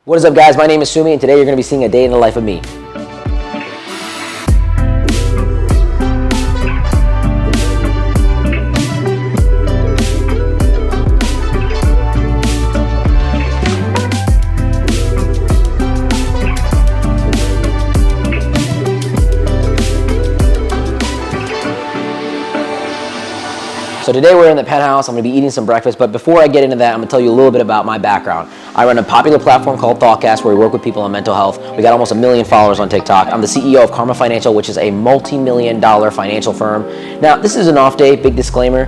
What is up, guys? My name is Sumi, and today you're going to be seeing a day in the life of me. So today we're in the penthouse. I'm gonna be eating some breakfast, but before I get into that, I'm gonna tell you a little bit about my background. I run a popular platform called ThoughtCast where we work with people on mental health. We got almost 1 million followers on TikTok. I'm the CEO of Karma Financial, which is a multi-million-dollar financial firm. Now, this is an off day, big disclaimer.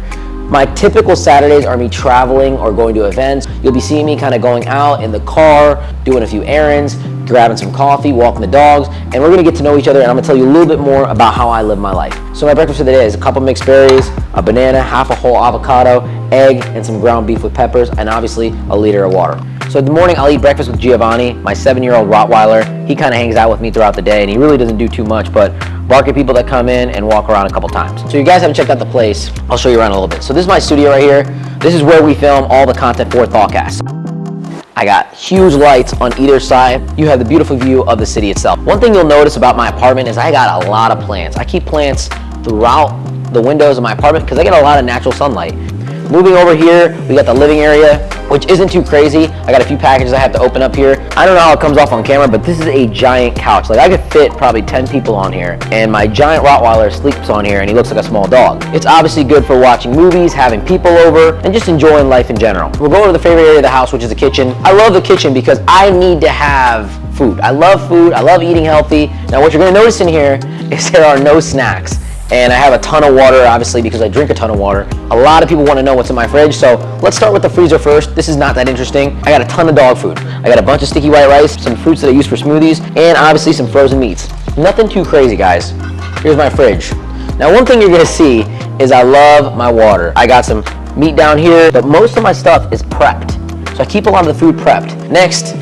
My typical Saturdays are me traveling or going to events. You'll be seeing me kind of going out in the car, doing a few errands, grabbing some coffee, walking the dogs, and we're gonna get to know each other, and I'm gonna tell you a little bit more about how I live my life. So my breakfast for the day is a couple mixed berries, a banana, half a whole avocado, egg, and some ground beef with peppers, and obviously a liter of water. So in the morning, I'll eat breakfast with Giovanni, my 7-year-old Rottweiler. He kind of hangs out with me throughout the day, and he really doesn't do too much, but bark at people that come in and walk around a couple times. So you guys haven't checked out the place, I'll show you around a little bit. So this is my studio right here. This is where we film all the content for ThoughtCast. I got huge lights on either side. You have the beautiful view of the city itself. One thing you'll notice about my apartment is I got a lot of plants. I keep plants throughout the windows of my apartment because I get a lot of natural sunlight. Moving over here, we got the living area, which isn't too crazy. I got a few packages I have to open up here. I don't know how it comes off on camera, but this is a giant couch. Like, I could fit probably 10 people on here, and my giant Rottweiler sleeps on here, and he looks like a small dog. It's obviously good for watching movies, having people over, and just enjoying life in general. We'll go to the favorite area of the house, which is the kitchen. I love the kitchen because I need to have food. I love eating healthy. Now, what you're gonna notice in here is there are no snacks. And I have a ton of water, obviously, because I drink a ton of water. A lot of people want to know what's in my fridge, so let's start with the freezer first. This is not that interesting. I got a ton of dog food. I got a bunch of sticky white rice, some fruits that I use for smoothies, and obviously some frozen meats. Nothing too crazy, guys. Here's my fridge. Now, one thing you're gonna see is I love my water. I got some meat down here, but most of my stuff is prepped. So I keep a lot of the food prepped. Next,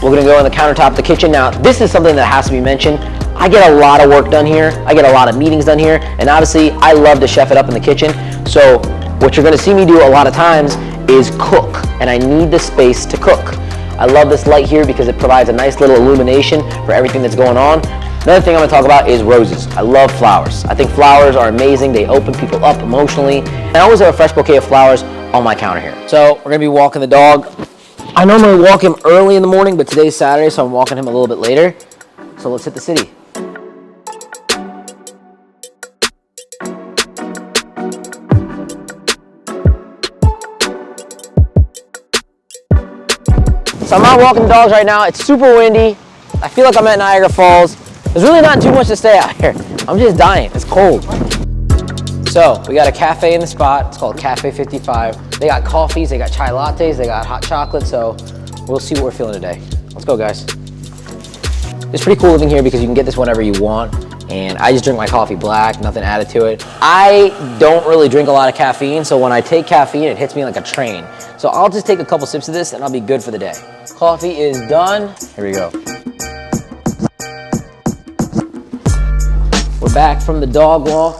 we're gonna go on the countertop of the kitchen. Now, this is something that has to be mentioned. I get a lot of work done here. I get a lot of meetings done here. And obviously, I love to chef it up in the kitchen. So what you're gonna see me do a lot of times is cook. And I need the space to cook. I love this light here because it provides a nice little illumination for everything that's going on. Another thing I'm gonna talk about is roses. I love flowers. I think flowers are amazing. They open people up emotionally. And I always have a fresh bouquet of flowers on my counter here. So we're gonna be walking the dog. I normally walk him early in the morning, but today's Saturday, so I'm walking him a little bit later. So let's hit the city. So I'm out walking the dogs right now. It's super windy. I feel like I'm at Niagara Falls. There's really not too much to stay out here. I'm just dying. It's cold. So we got a cafe in the spot. It's called Cafe 55. They got coffees, they got chai lattes, they got hot chocolate. So we'll see what we're feeling today. Let's go, guys. It's pretty cool living here because you can get this whenever you want. And I just drink my coffee black, nothing added to it. I don't really drink a lot of caffeine, so when I take caffeine, it hits me like a train. So I'll just take a couple sips of this and I'll be good for the day. Coffee is done. Here we go. We're back from the dog walk,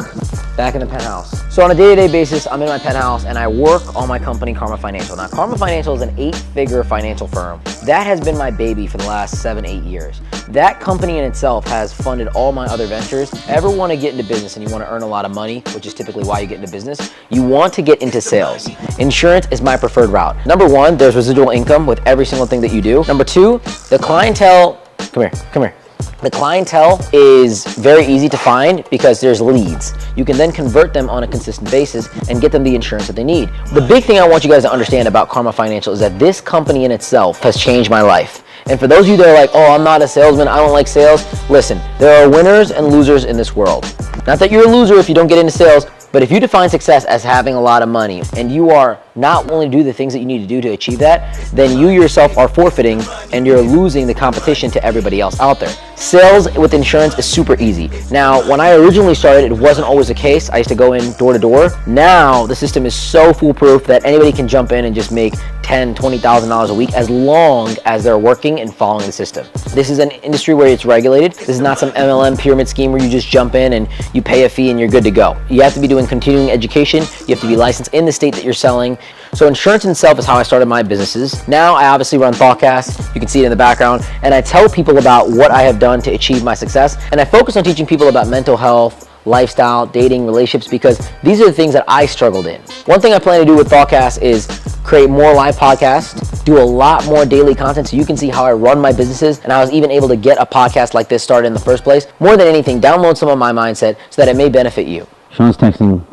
back in the penthouse. So on a day-to-day basis, I'm in my penthouse and I work on my company, Karma Financial. Now, Karma Financial is an 8-figure financial firm. That has been my baby for the last 7-8 years. That company in itself has funded all my other ventures. Ever want to get into business and you want to earn a lot of money, which is typically why you get into business, you want to get into sales. Insurance is my preferred route. Number one, there's residual income with every single thing that you do. Number two, the clientele, come here. The clientele is very easy to find because there's leads. You can then convert them on a consistent basis and get them the insurance that they need. The big thing I want you guys to understand about Karma Financial is that this company in itself has changed my life. And for those of you that are like, oh, I'm not a salesman, I don't like sales, listen, there are winners and losers in this world. Not that you're a loser if you don't get into sales, but if you define success as having a lot of money and you are not willing to do the things that you need to do to achieve that, then you yourself are forfeiting and you're losing the competition to everybody else out there. Sales with insurance is super easy. Now, when I originally started, it wasn't always the case. I used to go in door to door. Now, the system is so foolproof that anybody can jump in and just make $10,000, $20,000 a week as long as they're working and following the system. This is an industry where it's regulated. This is not some MLM pyramid scheme where you just jump in and you pay a fee and you're good to go. You have to be doing continuing education. You have to be licensed in the state that you're selling. So insurance itself is how I started my businesses. Now I obviously run ThoughtCast. You can see it in the background. And I tell people about what I have done to achieve my success. And I focus on teaching people about mental health, lifestyle, dating, relationships, because these are the things that I struggled in. One thing I plan to do with ThoughtCast is create more live podcasts, do a lot more daily content so you can see how I run my businesses and I was even able to get a podcast like this started in the first place. More than anything, download some of my mindset so that it may benefit you. Sean's texting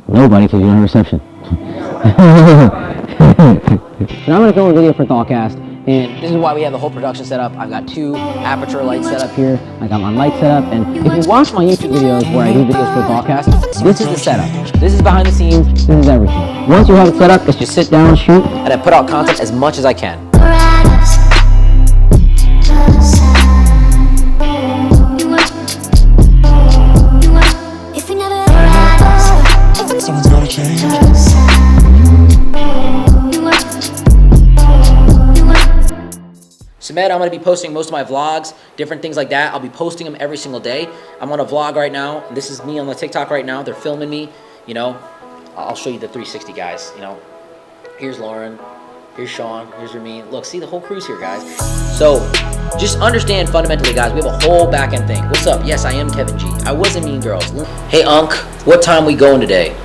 nobody because you don't have reception. So now I'm going to film a video for ThoughtCast, and This is why we have the whole production set up. I've got 2 aperture lights set up here. I got my mic set up, and if you watch my YouTube videos where I do videos for ThoughtCast, This is the setup. This is behind the scenes. this is everything. Once you have it set up, it's just sit down, shoot. And I put out content as much as I can. Something's gonna change. Sumedh, I'm going to be posting most of my vlogs, different things like that. I'll be posting them every single day. I'm on a vlog right now. This is me on the TikTok right now. They're filming me, you know. I'll show you the 360, guys, you know. Here's Lauren. Here's Sean. Here's Ramin. Look, see the whole crew's here, guys. So just understand fundamentally, guys, we have a whole back end thing. What's up? Yes, I am Kevin G. I was in Mean Girls. Hey, Unc, what time we going today?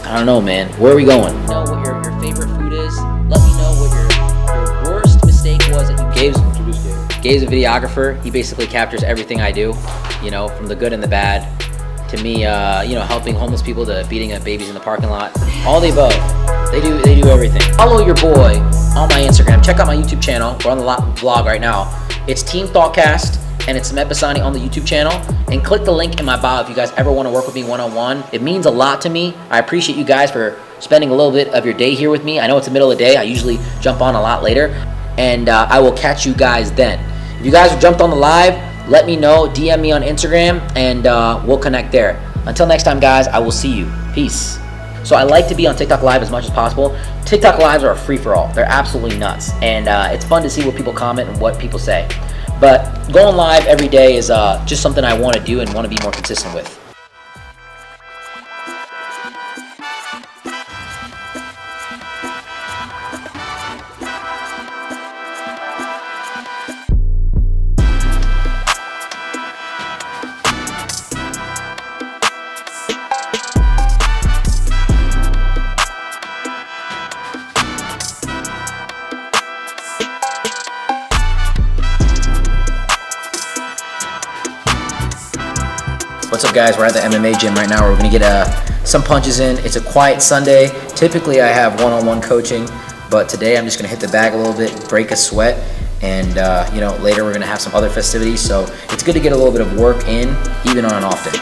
I don't know, man. Where are we going? Know what your favorite food is. Let me know what your worst mistake was that you gave. Gabe's a videographer. He basically captures everything I do, you know, from the good and the bad to me, you know, helping homeless people to beating up babies in the parking lot. All the above. They do everything. Follow your boy on my Instagram. Check out my YouTube channel. We're on the vlog right now. It's Team ThoughtCast and it's Sumedh Basani on the YouTube channel. And click the link in my bio if you guys ever want to work with me one-on-one. It means a lot to me. I appreciate you guys for spending a little bit of your day here with me. I know it's the middle of the day. I usually jump on a lot later. And I will catch you guys then. If you guys jumped on the live, let me know. DM me on Instagram and we'll connect there. Until next time, guys, I will see you. Peace. So I like to be on TikTok Live as much as possible. TikTok Lives are a free-for-all. They're absolutely nuts. And it's fun to see what people comment and what people say. But going live every day is just something I want to do and want to be more consistent with. What's up, guys? We're at the MMA Gym right now. We're gonna get some punches in. It's a quiet Sunday. Typically I have one-on-one coaching, but today I'm just gonna hit the bag a little bit, break a sweat, and you know, later we're gonna have some other festivities. So it's good to get a little bit of work in, even on an off day.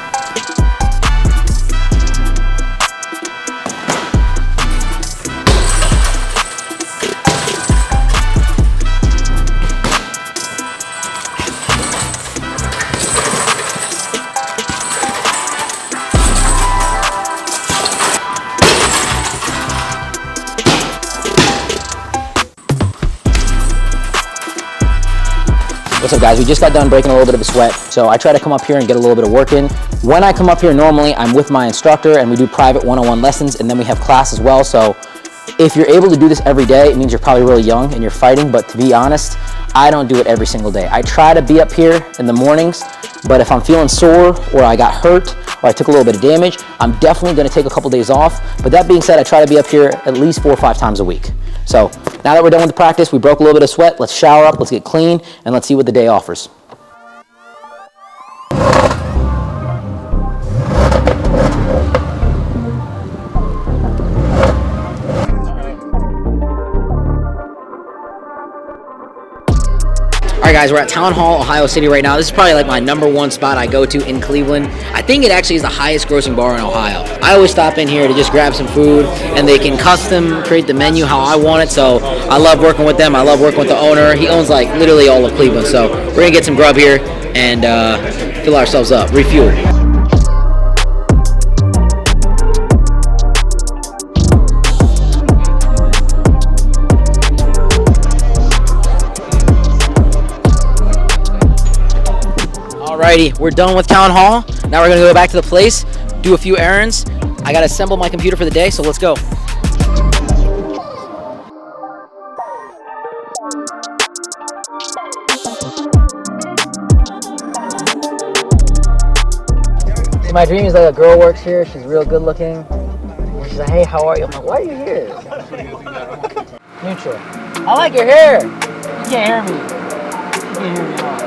What's up, guys? We just got done breaking a little bit of a sweat, so I try to come up here and get a little bit of work in. When I come up here, normally I'm with my instructor and we do private one-on-one lessons, and then we have class as well. So if you're able to do this every day, it means you're probably really young and you're fighting, but to be honest, I don't do it every single day. I try to be up here in the mornings, but if I'm feeling sore or I got hurt or I took a little bit of damage, I'm definitely gonna take a couple days off. But that being said, I try to be up here at least 4 or 5 times a week. So now that we're done with the practice, we broke a little bit of sweat, let's shower up, let's get clean, and let's see what the day offers. All right, guys, we're at Town Hall, Ohio City right now. This is probably like my #1 spot I go to in Cleveland. I think it actually is the highest grossing bar in Ohio. I always stop in here to just grab some food, and they can custom create the menu how I want it. So I love working with them. I love working with the owner. He owns like literally all of Cleveland. So we're gonna get some grub here and fill ourselves up, refuel. Alrighty, we're done with Town Hall. Now we're gonna go back to the place, do a few errands. I gotta assemble my computer for the day, so let's go. So my dream is like a girl works here. She's real good looking. And she's like, hey, how are you? I'm like, why are you here? Neutral. I like your hair. You can't hear me. You can't hear me at all.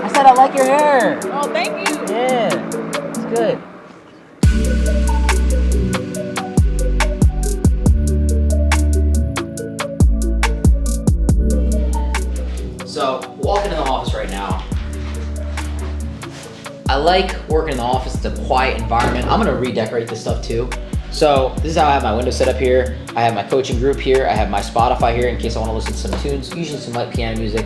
I said I like your hair. Oh, thank you. Yeah, it's good. So, walking in the office right now. I like working in the office. It's a quiet environment. I'm gonna redecorate this stuff too. So this is how I have my window set up here. I have my coaching group here. I have my Spotify here in case I want to listen to some tunes, usually some light piano music.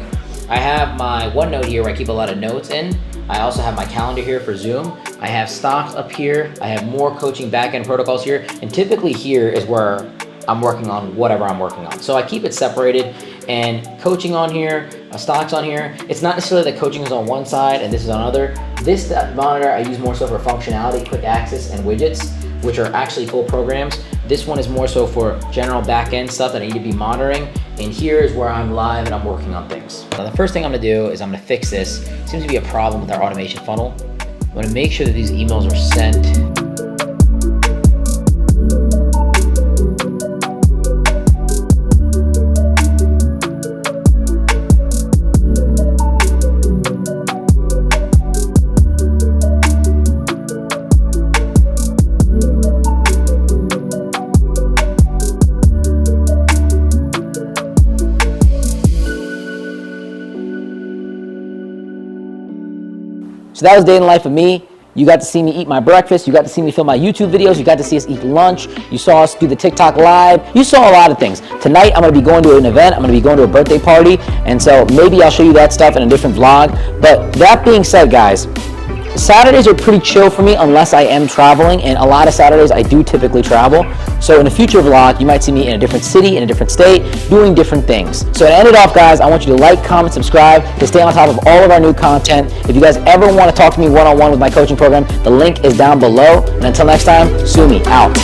I have my OneNote here where I keep a lot of notes in. I also have my calendar here for Zoom. I have stocks up here. I have more coaching back-end protocols here. And typically here is where I'm working on whatever I'm working on. So I keep it separated, and coaching on here, stocks on here. It's not necessarily that coaching is on one side and this is on other. This monitor I use more so for functionality, quick access, and widgets, which are actually full programs. This one is more so for general back-end stuff that I need to be monitoring. And here is where I'm live and I'm working on things. Now the first thing I'm gonna do is I'm gonna fix this. It seems to be a problem with our automation funnel. I'm gonna make sure that these emails are sent. So that was day in the life of me. You got to see me eat my breakfast. You got to see me film my YouTube videos. You got to see us eat lunch. You saw us do the TikTok live. You saw a lot of things. Tonight, I'm going to be going to an event. I'm going to be going to a birthday party. And so maybe I'll show you that stuff in a different vlog. But that being said, guys, Saturdays are pretty chill for me unless I am traveling, and a lot of Saturdays I do typically travel. So in a future vlog, you might see me in a different city, in a different state, doing different things. So to end it off, guys, I want you to like, comment, subscribe to stay on top of all of our new content. If you guys ever want to talk to me one-on-one with my coaching program, the link is down below. And until next time, Sumi out.